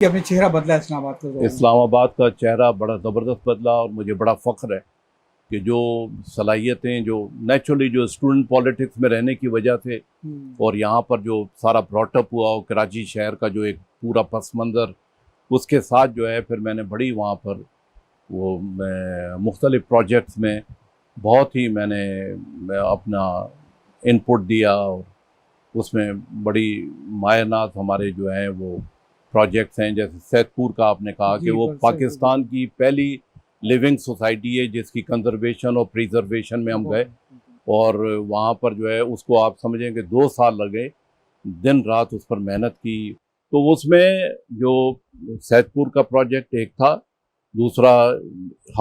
कि अपने चेहरा बदला है इस्लामाबाद का तो। इस्लामाबाद का चेहरा बड़ा ज़बरदस्त बदला और मुझे बड़ा फ़ख्र है कि जो सलाहियतें जो नेचुरली जो स्टूडेंट पॉलिटिक्स में रहने की वजह से और यहाँ पर जो सारा ब्रॉटअप हुआ और कराची शहर का जो एक पूरा पस मंज़र उसके साथ जो है फिर मैंने बड़ी वहाँ पर वो मुख्तलिफ़ प्रोजेक्ट्स में बहुत ही मैंने अपना इनपुट दिया और उसमें बड़ी मायनात हमारे जो हैं वो प्रोजेक्ट्स हैं। जैसे सैदपुर का आपने कहा कि वो पाकिस्तान की पहली लिविंग सोसाइटी है जिसकी कंजर्वेशन और प्रिजर्वेशन में हम गए और वहाँ पर जो है उसको आप समझें कि 2 साल लगे, दिन रात उस पर मेहनत की। तो उसमें जो सैदपुर का प्रोजेक्ट एक था, दूसरा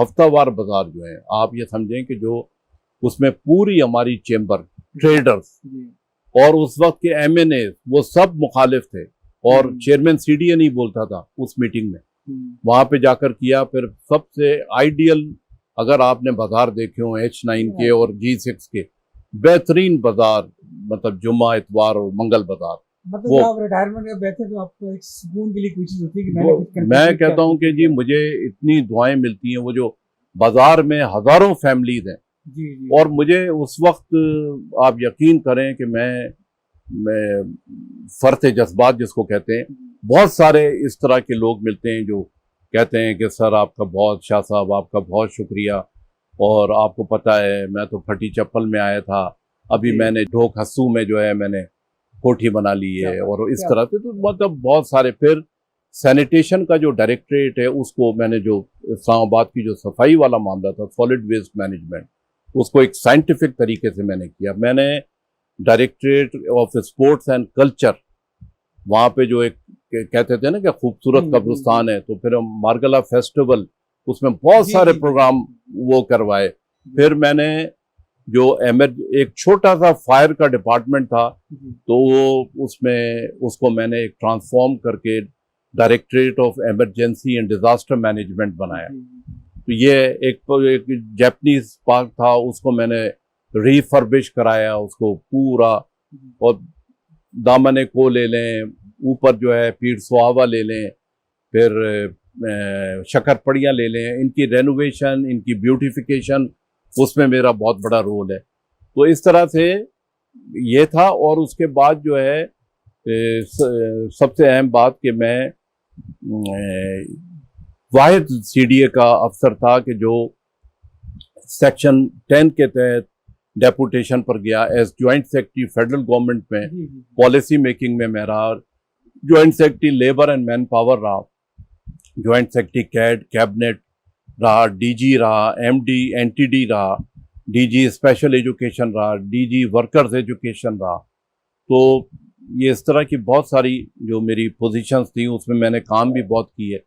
हफ्तावार बाज़ार जो है आप ये समझें कि जो उसमें पूरी हमारी चेंबर ट्रेडर्स और उस वक्त के MNA वो सब मुखालिफ थे और चेयरमैन CDA नहीं बोलता था उस मीटिंग में, वहाँ पे जाकर किया। फिर सबसे आइडियल अगर आपने बाजार देखे हो H9 के और G6 के बेहतरीन बाजार, मतलब जुम्मा इतवार और मंगल बाजार, मतलब वो आप रिटायरमेंट में बैठे तो आपको एक सुकून के लिए कोई चीज होती है कि मैं कहता हूँ कि जी मुझे इतनी दुआएं मिलती हैं। वो जो बाजार में हजारों फैमिलीज हैं और मुझे उस वक्त आप यकीन करें कि मैं फर्ते जज्बात जिसको कहते हैं, बहुत सारे इस तरह के लोग मिलते हैं जो कहते हैं कि सर आपका बहुत, शाह साहब आपका बहुत शुक्रिया, और आपको पता है मैं तो फटी चप्पल में आया था, अभी मैंने ढोक हस्सू में जो है मैंने कोठी बना ली है, और इस तरह से तो मतलब बहुत सारे। फिर सैनिटेशन का जो डायरेक्टरेट है उसको मैंने, जो इस्लामाबाद की जो सफाई वाला मामला था, सॉलिड वेस्ट मैनेजमेंट, उसको एक साइंटिफिक तरीके से मैंने किया। मैंने directorate of sports and culture, वहाँ पे जो एक कहते थे ना कि खूबसूरत कब्रिस्तान है, तो फिर हम मार्गला फेस्टिवल, उसमें बहुत सारे प्रोग्राम वो करवाए। फिर मैंने जो एक छोटा सा फायर का डिपार्टमेंट था, तो वो उसमें उसको मैंने एक ट्रांसफॉर्म करके directorate of emergency and disaster management बनाया। तो ये एक जापानीज पार्क था, उसको मैंने रिफर्बिश कराया उसको पूरा, और दामने को ले लें, ऊपर जो है पीर सुहावा ले लें, फिर शक्करपड़ियाँ ले लें, इनकी रेनोवेशन, इनकी ब्यूटिफिकेशन, उसमें मेरा बहुत बड़ा रोल है। तो इस तरह से ये था। और उसके बाद जो है सबसे अहम बात कि मैं वाहिद CDA का अफसर था कि जो सेक्शन 10 के तहत डेपुटेशन पर गया as joint secretary federal government में, पॉलिसी मेकिंग में मैं रहा, joint secretary labour and manpower रहा, ज्वाइंट सेक्रेटरी कैबिनेट रहा, DG रहा, MD NTD रहा, DG स्पेशल एजुकेशन रहा, DG वर्कर्स एजुकेशन रहा। तो ये इस तरह की बहुत सारी जो मेरी पोजीशंस थी उसमें मैंने काम भी बहुत किए।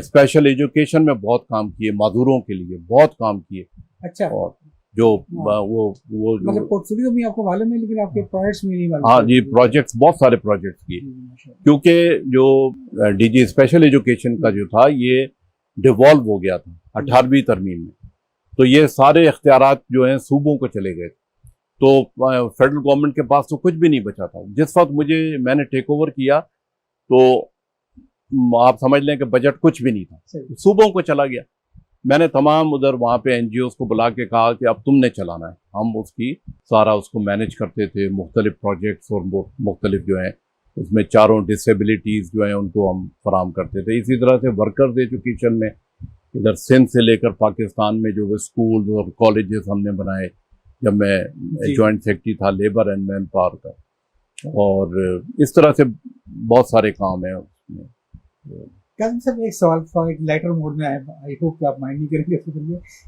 स्पेशल एजुकेशन में बहुत काम किए, माधुरों के लिए बहुत काम किए। अच्छा। और जो वो मतलब पोर्टफोलियो में आपको मालूम है, लेकिन आपके प्रोजेक्ट्स में नहीं मालूम। हाँ जी, प्रोजेक्ट्स, बहुत सारे प्रोजेक्ट्स किए, क्योंकि जो DG स्पेशल एजुकेशन का जो था ये डिवॉल्व हो गया था 18वीं तरमीम में, तो ये सारे इख्तियारात जो हैं सूबों को चले गए, तो फेडरल गवर्नमेंट के पास तो कुछ भी नहीं बचा था। जिस वक्त मैंने टेक ओवर किया तो आप समझ लें कि बजट कुछ भी नहीं था, सूबों को चला गया। मैंने तमाम उधर वहाँ पे NGOs को बुला के कहा कि अब तुमने चलाना है, हम उसकी सारा उसको मैनेज करते थे, मुख्तलिफ प्रोजेक्ट्स और मुख्तलिफ जो है उसमें चारों डिसेबिलिटीज़ जो हैं उनको हम फराम करते थे। इसी तरह से वर्कर्स एजुकेशन में इधर सिंध से लेकर पाकिस्तान में जो स्कूल और कॉलेजेस हमने बनाए, जब मैं जॉइंट सेक्रेटरी था लेबर एंड मैन पावर का, और इस तरह से बहुत सारे काम हैं उसमें। सब एक सवाल था, एक लेटर मोड में आया, आई होप कि आप माइंड नहीं करेंगे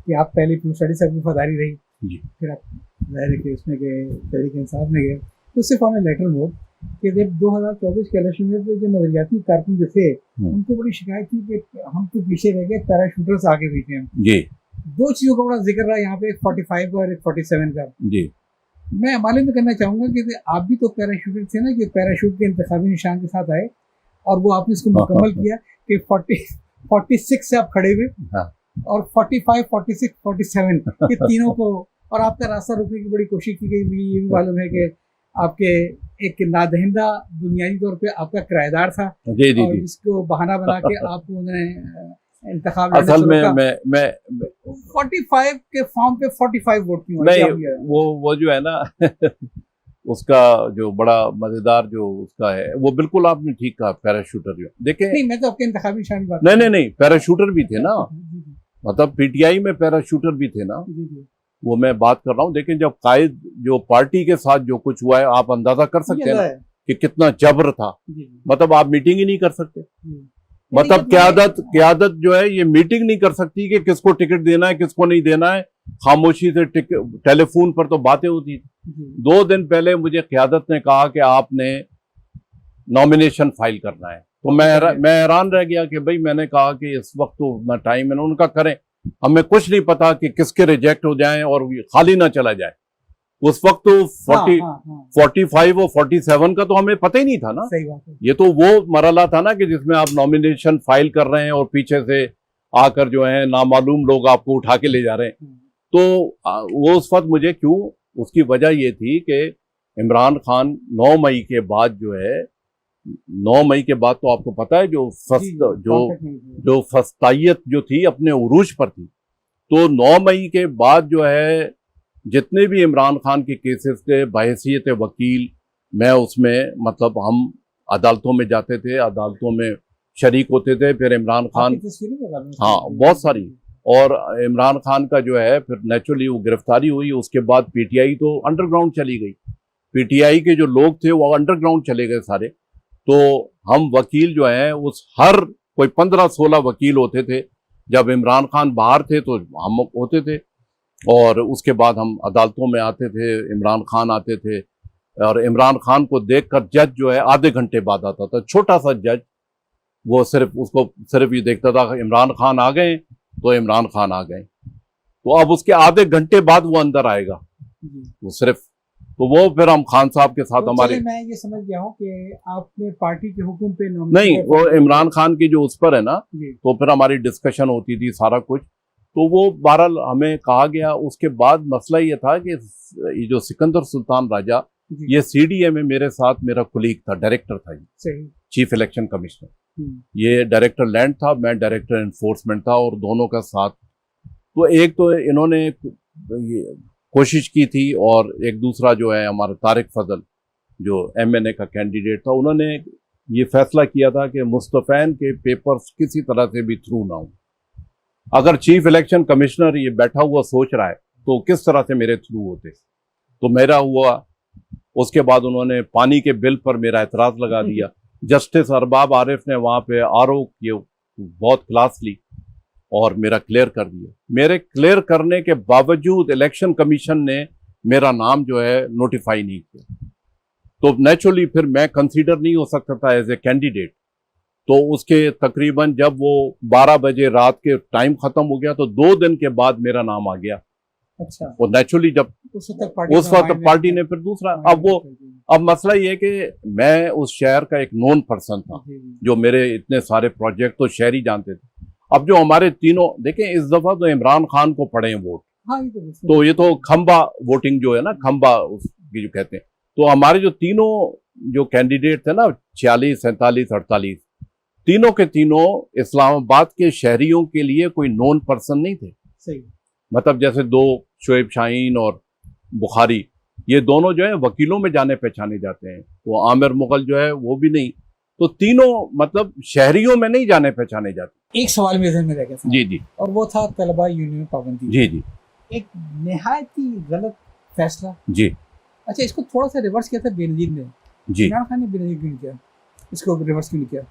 कि आप पहले प्यूर स्टडी से अपनी फदारी रही, फिर आप दायरे के उसमें गए, तहरीक इंसाफ में गए, तो उससे फॉर्म लेटर मोड कि जब 2024 के इलेक्शन में जो नजरियाती कारकुन जो थे उनको बड़ी शिकायत थी कि हम तो पीछे रह गए, पैराशूटर्स आगे पीछे हैं। जी, 2 चीजों का बड़ा जिक्र रहा यहाँ पे, एक 45 का और एक 47 का। जी, मैं मालूम भी करना चाहूंगा कि आप भी तो पैराशूटर थे ना, कि पैराशूट के इंतखाबी निशान के साथ आए और वो आपने इसको मुकम्मल किया कि 46 से आप खड़े हुए, और 45, 46, 47 ये तीनों को, और आपका रास्ता रोकने की बड़ी कोशिश की गई। मुझे ये भी मालूम है कि आपके एक नादहिंदा बुनियादी तौर पे आपका किराएदार था। जी जी और जी। जिसको बहाना बना के आपको उन्होंने इंतखाब लड़ने असल से में रोका। मैं 45 के फॉर्म पे 45 वोट क्यों आए? नहीं, क्या हुआ? वो जो है ना उसका जो बड़ा मजेदार जो उसका है, वो बिल्कुल आपने ठीक कहा, पैराशूटर जो देखें। नहीं, मैं तो आपके इंतखाबी निशान की बात नहीं कर नहीं रहा नहीं, पैराशूटर भी थे ना, जी, जी, मतलब पीटीआई में पैराशूटर भी थे ना, जी, जी। वो मैं बात कर रहा हूँ। लेकिन जब कायद जो पार्टी के साथ जो कुछ हुआ है, आप अंदाजा कर सकते हैं ना है। कि कितना जबर था। जी, जी, मतलब आप मीटिंग ही नहीं कर सकते, जी। मतलब क्यादत जो है ये मीटिंग नहीं कर सकती कि किसको टिकट देना है किसको नहीं देना है। खामोशी से टेलीफोन पर तो बातें होती थी। जी, 2 दिन पहले मुझे क्यादत ने कहा कि आपने नॉमिनेशन फाइल करना है, तो मैं हैरान रह गया कि भाई, मैंने कहा कि इस वक्त तो उतना टाइम है ना, उनका करें, हमें कुछ नहीं पता कि किसके रिजेक्ट हो जाएं और खाली ना चला जाए। उस वक्त तो 45 और 47 का तो हमें पता ही नहीं था ना। सही बात है। ये तो वो मरहला था ना कि जिसमें आप नॉमिनेशन फाइल कर रहे हैं और पीछे से आकर जो है नामालूम लोग आपको उठा के ले जा रहे हैं। तो वो उस वक्त मुझे क्यों, उसकी वजह ये थी कि इमरान खान 9 मई के बाद जो है, 9 मई के बाद तो आपको पता है जो फस्तायत जो थी अपने उरूज पर थी। तो 9 मई के बाद जो है जितने भी इमरान खान के केसेस थे, बहैसियत वकील मैं उसमें, मतलब हम अदालतों में जाते थे, अदालतों में शरीक होते थे। फिर इमरान खान, हाँ बहुत सारी, और इमरान खान का जो है फिर नेचुरली वो गिरफ्तारी हुई। उसके बाद पीटीआई तो अंडरग्राउंड चली गई, पीटीआई के जो लोग थे वो अंडरग्राउंड चले गए सारे। तो हम वकील जो है उस हर कोई 15-16 वकील होते थे। जब इमरान खान बाहर थे तो हम होते थे, और उसके बाद हम अदालतों में आते थे, इमरान खान आते थे, और इमरान खान को देखकर जज जो है आधे घंटे बाद आता था, छोटा सा जज, वो उसको सिर्फ ये देखता था इमरान खान आ गए तो इमरान खान आ गए, तो अब उसके आधे घंटे बाद वो अंदर आएगा, वो सिर्फ, तो वो फिर हम खान साहब के साथ तो हमारे, मैं ये समझ गया हूँ कि आपने पार्टी के हुक्म पे नहीं, वो इमरान खान की जो उस पर है ना, जी। तो फिर हमारी डिस्कशन होती थी सारा कुछ। तो वो बहरहाल हमें कहा गया। उसके बाद मसला ये था कि ये जो सिकंदर सुल्तान राजा, ये सीडीए में मेरे साथ मेरा कुलीग था, डायरेक्टर था, चीफ इलेक्शन कमिश्नर, ये डायरेक्टर लैंड था, मैं डायरेक्टर एनफोर्समेंट था, और दोनों का साथ। तो एक तो इन्होंने कोशिश की थी, और एक दूसरा जो है हमारा तारिक फजल जो एमएनए का कैंडिडेट था, उन्होंने ये फैसला किया था कि मुस्तफैन के पेपर्स किसी तरह से भी थ्रू ना हो। अगर चीफ इलेक्शन कमिश्नर ये बैठा हुआ सोच रहा है तो किस तरह से मेरे थ्रू होते। तो मेरा हुआ। उसके बाद उन्होंने पानी के बिल पर मेरा एतराज लगा दिया। जस्टिस अरबाब आरिफ ने वहां पे आरओ किए, बहुत क्लास ली और मेरा क्लियर कर दिया। मेरे क्लियर करने के बावजूद इलेक्शन कमीशन ने मेरा नाम जो है नोटिफाई नहीं किया, तो नेचुरली फिर मैं कंसीडर नहीं हो सकता था एज ए कैंडिडेट। तो उसके तकरीबन जब वो 12 बजे रात के टाइम खत्म हो गया तो 2 दिन के बाद मेरा नाम आ गया। अच्छा। और नेचुरली जब उस वक्त पार्टी ने फिर दूसरा, अब मसला ये है कि मैं उस शहर का एक नोन पर्सन था, जो मेरे इतने सारे प्रोजेक्ट तो शहरी जानते थे। अब जो हमारे तीनों देखें, इस दफा तो इमरान खान को पड़े हैं वोट, तो ये तो खंबा वोटिंग जो है ना, खंबा उसकी जो कहते हैं, तो हमारे जो तीनों जो कैंडिडेट थे ना, 46, 47, 48, तीनों के तीनों इस्लामाबाद के शहरियों के लिए कोई नोन पर्सन नहीं थे। सही। मतलब जैसे 2 शोएब शाहीन और बुखारी, ये दोनों जो है वकीलों में जाने पहचाने जाते हैं, तो आमिर मुगल जो है वो भी नहीं, तो तीनों मतलब शहरियों में नहीं जाने पहचाने जाते। एक सवाल मेरे ज़हन में रह गया जी जी, और वो था तलबा यूनियन पाबंदी। जी जी, एक निहायत ही गलत फैसला जी। अच्छा, इसको थोड़ा सा रिवर्स किया था बेनजीर ने जी, इमरान खान ने बेनजीर क्यों किया, इसको रिवर्स क्यों किया?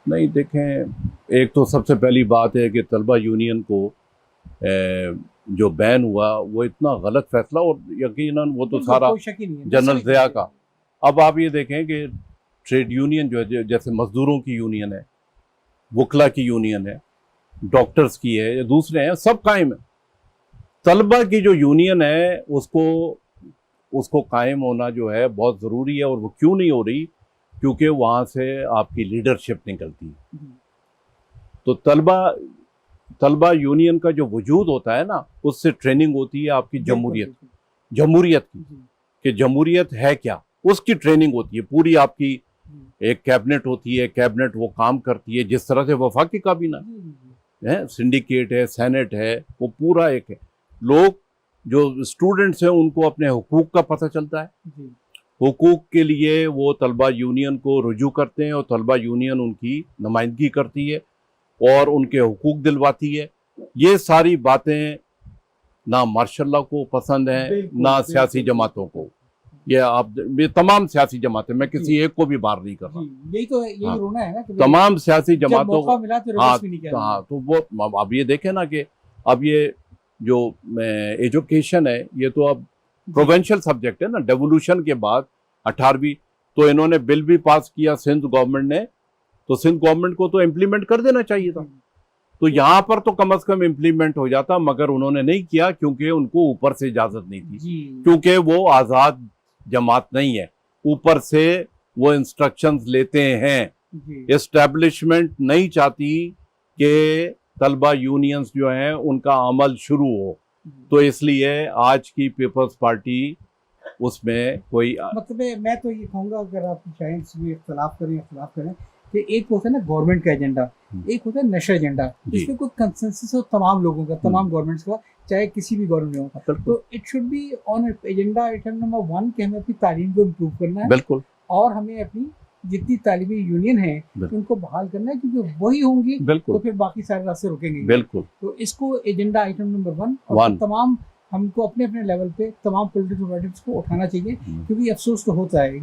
नहीं, देखें, एक तो सबसे पहली बात है कि तलबा यूनियन को जो बैन हुआ वो इतना गलत फैसला, और यकीनन वो तो सारा जनरल ज़िया का। अब आप ये देखें कि ट्रेड यूनियन जो है, जैसे मजदूरों की यूनियन है, वकला की यूनियन है, डॉक्टर्स की है या दूसरे हैं, सब कायम है। तलबा की जो यूनियन है उसको कायम होना जो है बहुत ज़रूरी है। और वो क्यों नहीं हो रही? क्योंकि वहाँ से आपकी लीडरशिप निकलती है। तो तलबा यूनियन का जो वजूद होता है ना, उससे ट्रेनिंग होती है आपकी जमहूरियत की, कि जमहूरियत है क्या, उसकी ट्रेनिंग होती है पूरी आपकी। एक कैबिनेट होती है, कैबिनेट वो काम करती है जिस तरह से वफाकी काबीना है, सिंडिकेट है, सेनेट है, वो पूरा एक है। लोग जो स्टूडेंट्स हैं उनको अपने हुकूक का पता चलता है, हुकूक के लिए वो तलबा यूनियन को रुजू करते हैं और तलबा यूनियन उनकी नुमाइंदगी करती है और उनके हुकूक दिलवाती है। ये सारी बातें ना मार्शल को पसंद है ना सियासी जमातों को। ये तमाम सियासी जमातें, मैं किसी एक को भी बार नहीं कर रहा, यही रोना है ना कि तमाम सियासी जमातों को मिला तो हाँ, तो वो अब ये देखें ना कि अब ये जो एजुकेशन है ये तो अब प्रोविंशियल सब्जेक्ट है ना। डेवोल्यूशन के बाद 18वीं तो इन्होंने बिल भी पास किया सिंध गवर्नमेंट ने, तो सिंध गवर्नमेंट को तो इम्प्लीमेंट कर देना चाहिए था, तो यहाँ पर तो कम से कम इम्प्लीमेंट हो जाता, मगर उन्होंने नहीं किया क्योंकि उनको ऊपर से इजाजत नहीं थी, क्योंकि वो आजाद जमात नहीं है, ऊपर से वो इंस्ट्रक्शंस लेते हैं। एस्टेब्लिशमेंट नहीं चाहती कि तलबा यूनियंस जो हैं उनका अमल शुरू हो, तो इसलिए आज की पीपल्स पार्टी उसमें कोई मतलब मैं तो ये कहूँगा, अगर आप चाहें इसमें इख्तलाफ करें कि एक होता है ना गवर्नमेंट का एजेंडा, एक होता है नेशनल एजेंडा, इसमें कोई कंसेंसस हो तमाम लोगों का, तमाम गवर्नमेंट्स का, चाहे किसी भी गवर्नमेंट हो, तो it should be on agenda item number 1 कि हमें अपनी तालीम को इम्प्रूव करना है, बिल्कुल, और हमें अपनी जितनी तालिबी यूनियन है उनको बहाल करना है, क्योंकि वही होंगी तो फिर बाकी सारे रास्ते रुकेंगे। बिल्कुल, तो इसको एजेंडा आइटम नंबर 1 और तमाम हमको अपने अपने लेवल पे तमाम पॉलिटिकल पार्टीज को उठाना चाहिए, क्योंकि अफसोस तो होता है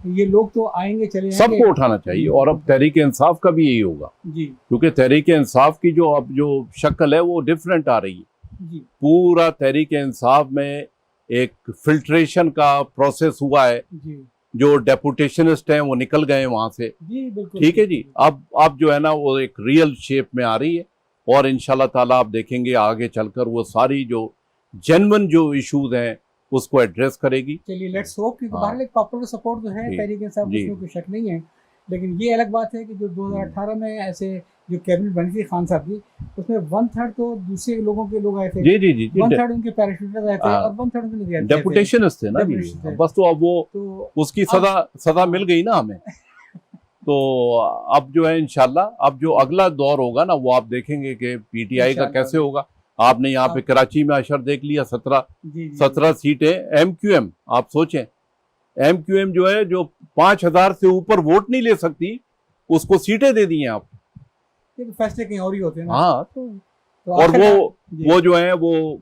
ये लोग तो आएंगे चले जाएंगे, सबको उठाना चाहिए। और अब तहरीक इंसाफ का भी यही होगा जी, क्योंकि तहरीक इंसाफ की जो अब जो शक्ल है वो डिफरेंट आ रही है जी। पूरा तहरीक इंसाफ में एक फिल्ट्रेशन का प्रोसेस हुआ है जी। जो डेपुटेशनिस्ट हैं वो निकल गए वहां से जी, ठीक है जी। अब जो है ना वो एक रियल शेप में आ रही है, और इंशाल्लाह ताला आप देखेंगे आगे चलकर वो सारी जो जेन्युइन जो इश्यूज हैं उसको एड्रेस करेगी। चलिए लेट्स होप, क्योंकि बहरहाल एक पॉपुलर सपोर्ट जो है तहरीक इंसाफ उसमें कोई शक नहीं है, लेकिन ये अलग बात है कि जो 2018 में ऐसे जो कैबिनेट बनी थी खान साहब की, उसमें 1/3 तो दूसरे लोगों के लोग आए थे जी जी जी, 1/3 उनके पैराशूटर्स आए थे और 1/3 उनके डेपुटेशनिस्ट थे ना जी। बस तो अब वो उसकी सजा मिल गई ना हमें तो अब जो है इंशाल्लाह अब जो अगला दौर होगा ना वो आप देखेंगे कि पीटीआई का कैसे होगा। आपने यहाँ पे कराची में अशर देख लिया, 17 सीटें एमक्यूएम। आप सोचें एमक्यूएम जो है जो 5000 से ऊपर वोट नहीं ले सकती, उसको सीटें दे दी हैं आप। ये फैसले कहीं और ही होते हैं ना। हाँ तो और वो जो है वो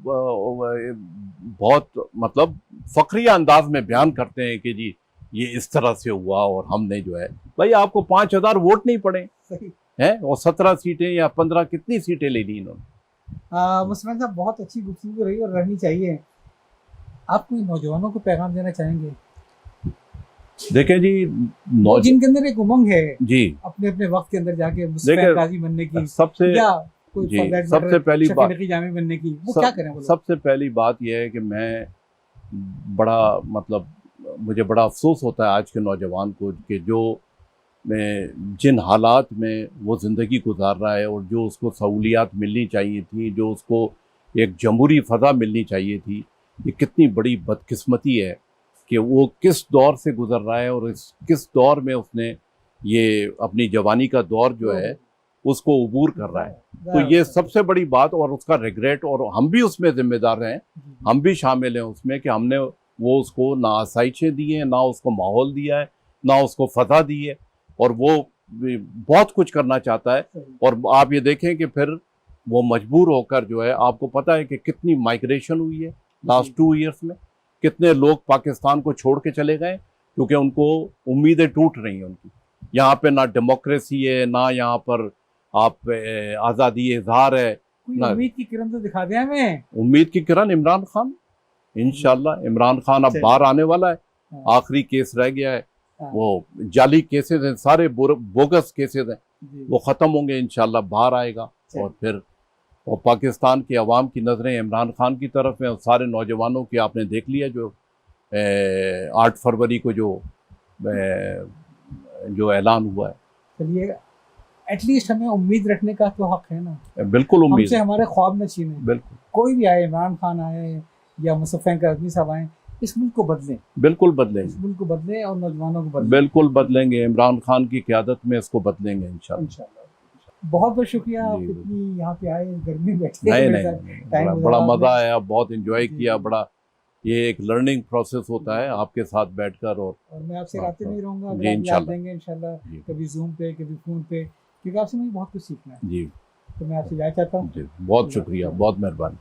बहुत मतलब फखरिया अंदाज में बयान करते हैं कि जी ये इस तरह से हुआ और हमने जो है, भाई आपको 5000 वोट नहीं पड़े हैं और 17 सीटें या 15 कितनी सीटें ले ली इन्होंने। मुस्लिम साहब बहुत अच्छी गुफ्तगू रही और रहनी चाहिए। आप कोई नौजवानों को पैगाम देना चाहेंगे? देखें जी, जिनके अंदर एक उमंग है जी अपने अपने वक्त के अंदर जाके काजी बनने की, सबसे पहली बात जामे बनने की, वो क्या करें? सबसे पहली बात यह है कि मैं बड़ा मतलब मुझे बड़ा अफसोस होता है आज के नौजवान को कि जो जिन हालात में वो ज़िंदगी गुजार रहा है और जो उसको सहूलियात मिलनी चाहिए थी, जो उसको एक जमहूरी फ़ज़ा मिलनी चाहिए थी, ये कितनी बड़ी बदकिस्मती है कि वो किस दौर से गुजर रहा है और किस दौर में उसने ये अपनी जवानी का दौर जो है उसको अबूर कर रहा है। तो ये सबसे बड़ी बात और उसका रिग्रेट, और हम भी उसमें ज़िम्मेदार हैं, हम भी शामिल हैं उसमें कि हमने वो उसको ना आसाइशें दी हैं, ना उसको माहौल दिया है, ना उसको फ़ज़ा दी है, और वो बहुत कुछ करना चाहता है। और आप ये देखें कि फिर वो मजबूर होकर जो है, आपको पता है कि कितनी माइग्रेशन हुई है लास्ट 2 ईयर्स में, कितने लोग पाकिस्तान को छोड़ के चले गए क्योंकि उनको उम्मीदें टूट रही हैं उनकी। यहाँ पे ना डेमोक्रेसी है, ना यहाँ पर आप आज़ादी इजहार है। उम्मीद की किरण तो दिखा दिया हमें, उम्मीद की किरण इमरान खान, इंशाल्लाह इमरान खान अब बाहर आने वाला है। आखिरी केस रह गया है, वो जाली केसेस हैं, सारे बोगस केसेस हैं, वो ख़त्म होंगे इंशाल्लाह, बाहर आएगा। और फिर और पाकिस्तान की आवाम की नज़रें इमरान खान की तरफ में, और सारे नौजवानों की आपने देख लिया जो 8 फरवरी को जो ऐलान हुआ है। चलिए एटलीस्ट हमें उम्मीद रखने का तो हक है ना। बिल्कुल उम्मीद, हमसे हमारे ख्वाब न छीने। बिल्कुल, कोई भी आए, इमरान खान आए या मुसफ़्फ़ा काज़मी साहब आए, इस मुल्क को बदलें, बिल्कुल बदलेंगे, इस मुल्क को बदलें और नौजवानों को बदलें। बिल्कुल बदलेंगे, इमरान खान की क़यादत में इसको बदलेंगे इंशाल्लाह। बहुत बहुत शुक्रिया, आप इतनी यहाँ पे आए, गर्मी में बैठे बड़ा मज़ा आया, बहुत इंजॉय किया, बड़ा ये एक लर्निंग प्रोसेस होता है आपके साथ बैठकर। और मैं आपसे रास्ते में ही रहूँगा, जी इंशाल्लाह देंगे इंशाल्लाह, कभी जूम पे, कभी फ़ोन पे, क्योंकि आपसे मुझे बहुत कुछ सीखना है जी। तो मैं आपसे जाना चाहता हूँ जी, बहुत शुक्रिया, बहुत मेहरबानी।